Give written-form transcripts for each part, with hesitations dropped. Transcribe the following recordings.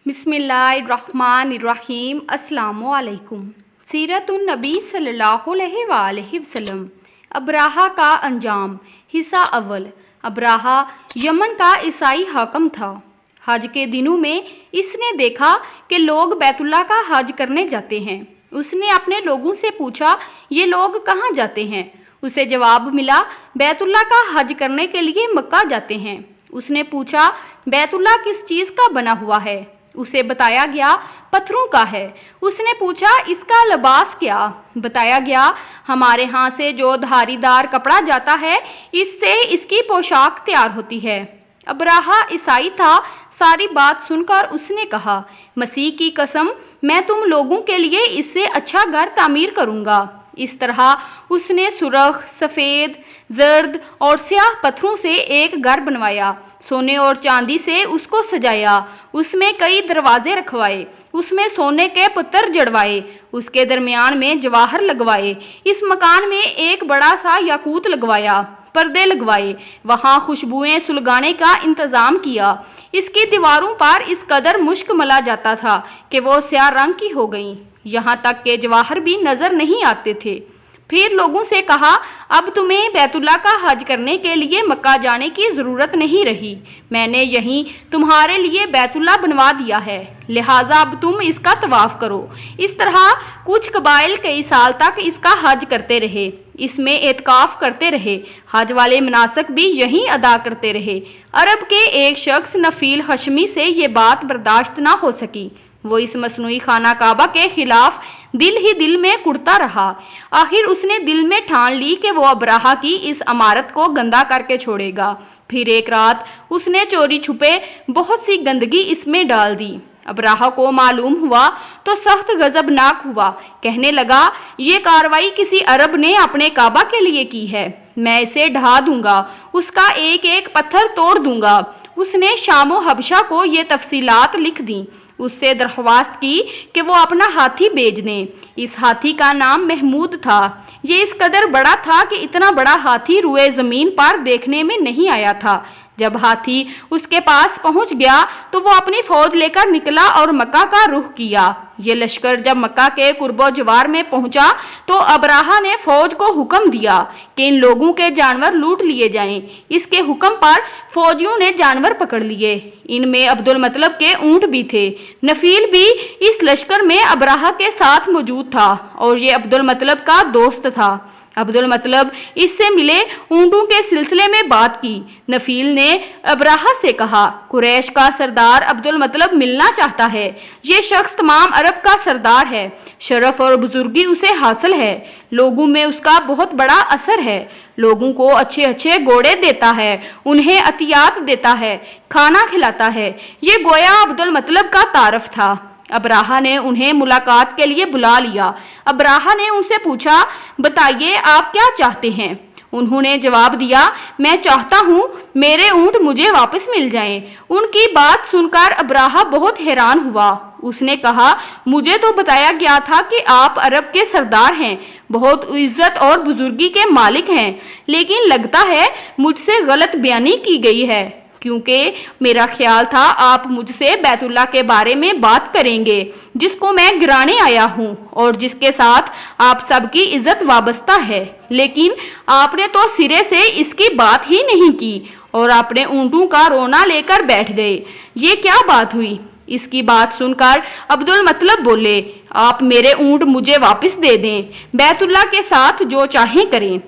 बिस्मिल्लाहिर्रहमानिर्रहीम। अस्सलामुअलैकुम। सीरतुन नबी सल्लल्लाहु अलैहि वसल्लम। अब्राहा का अंजाम। हिस्सा अव्वल। अब्राहा यमन का ईसाई हाकिम था। हज के दिनों में इसने देखा कि लोग बैतुल्लाह का हज करने जाते हैं। उसने अपने लोगों से पूछा, ये लोग कहाँ जाते हैं? उसे जवाब मिला, बैतुल्लाह का हज करने के लिए मक्का जाते हैं। उसने पूछा, बैतुल्लाह किस चीज़ का बना हुआ है? उसे बताया गया, पत्थरों का है। उसने पूछा, इसका लिबास क्या? बताया गया, हमारे यहाँ से जो धारीदार कपड़ा जाता है, इससे इसकी पोशाक तैयार होती है। अब्राहा ईसाई था। सारी बात सुनकर उसने कहा, मसीह की कसम, मैं तुम लोगों के लिए इससे अच्छा घर तामीर करूँगा। इस तरह उसने सुर्ख, सफ़ेद, जर्द और स्याह पत्थरों से एक घर बनवाया। सोने और चांदी से उसको सजाया। उसमें कई दरवाजे रखवाए। उसमें सोने के पत्थर जड़वाए। उसके दरमियान में जवाहर लगवाए। इस मकान में एक बड़ा सा याकूत लगवाया। पर्दे लगवाए। वहाँ खुशबुएं सुलगाने का इंतज़ाम किया। इसकी दीवारों पर इस कदर मुश्क मला जाता था कि वो स्याह रंग की हो गईं। यहाँ तक के जवाहर भी नज़र नहीं आते थे। फिर लोगों से कहा, अब तुम्हें बैतुल्लाह का हज करने के लिए मक्का जाने की ज़रूरत नहीं रही। मैंने यहीं तुम्हारे लिए बैतुल्लाह बनवा दिया है, लिहाजा अब तुम इसका तवाफ़ करो। इस तरह कुछ कबाइल कई साल तक इसका हज करते रहे, इसमें एतकाफ़ करते रहे। हज वाले मनासक भी यहीं अदा करते रहे। अरब के एक शख्स नफील हशमी से ये बात बर्दाश्त ना हो सकी। वो इस मसनूई खाना काबा के खिलाफ दिल ही दिल में कुड़ता रहा। आखिर उसने दिल में ठान ली कि वो अब्राहा की इस इमारत को गंदा करके छोड़ेगा। फिर एक रात उसने चोरी छुपे बहुत सी गंदगी इसमें डाल दी। अब्राहा को मालूम हुआ तो सख्त गजबनाक हुआ। कहने लगा, ये कार्रवाई किसी अरब ने अपने काबा के लिए की है। मैं इसे ढहा दूंगा, उसका एक एक पत्थर तोड़ दूंगा। उसने शामो हबशा को ये तफसीलात लिख दी। उससे दरख्वास्त की कि वो अपना हाथी भेज दें। इस हाथी का नाम महमूद था। ये इस कदर बड़ा था कि इतना बड़ा हाथी रुए ज़मीन पर देखने में नहीं आया था। जब हाथी उसके पास पहुंच गया तो वो अपनी फौज लेकर निकला और मक्का का रुख किया। ये लश्कर जब मक्का के कुर्बो जवार में पहुंचा तो अब्राहा ने फौज को हुक्म दिया कि इन लोगों के जानवर लूट लिए जाएं। इसके हुक्म पर फौजियों ने जानवर पकड़ लिए। इनमें अब्दुल मतलब के ऊँट भी थे। नफील भी इस लश्कर में अब्राहा के साथ मौजूद था और ये अब्दुल मतलब का दोस्त था। अब्दुल मतलब इससे मिले, ऊँटों के सिलसिले में बात की। नफील ने अब्राहा से कहा, कुरैश का सरदार अब्दुल मतलब मिलना चाहता है। ये शख्स तमाम अरब का सरदार है। शरफ और बुजुर्गी उसे हासिल है। लोगों में उसका बहुत बड़ा असर है। लोगों को अच्छे अच्छे घोड़े देता है, उन्हें अतियात देता है, खाना खिलाता है। ये गोया अब्दुल मतलब का तारफ था। अब्राहा ने उन्हें मुलाकात के लिए बुला लिया। अब्राहा ने उनसे पूछा, बताइए आप क्या चाहते हैं? उन्होंने जवाब दिया, मैं चाहता हूँ मेरे ऊँट मुझे वापस मिल जाएं। उनकी बात सुनकर अब्राहा बहुत हैरान हुआ। उसने कहा, मुझे तो बताया गया था कि आप अरब के सरदार हैं, बहुत इज्जत और बुजुर्गी के मालिक हैं, लेकिन लगता है मुझसे गलत बयानी की गई है, क्योंकि मेरा ख्याल था आप मुझसे बैतुल्लाह के बारे में बात करेंगे, जिसको मैं गिराने आया हूँ और जिसके साथ आप सबकी इज्जत वाबस्ता है। लेकिन आपने तो सिरे से इसकी बात ही नहीं की और अपने ऊँटों का रोना लेकर बैठ गए। ये क्या बात हुई? इसकी बात सुनकर अब्दुल मतलब बोले, आप मेरे ऊँट मुझे वापस दे दें, बैतुल्लाह के साथ जो चाहें करें।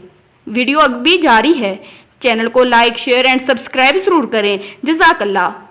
वीडियो अब भी जारी है। चैनल को लाइक, शेयर एंड सब्सक्राइब ज़रूर करें। जज़ाकल्लाह।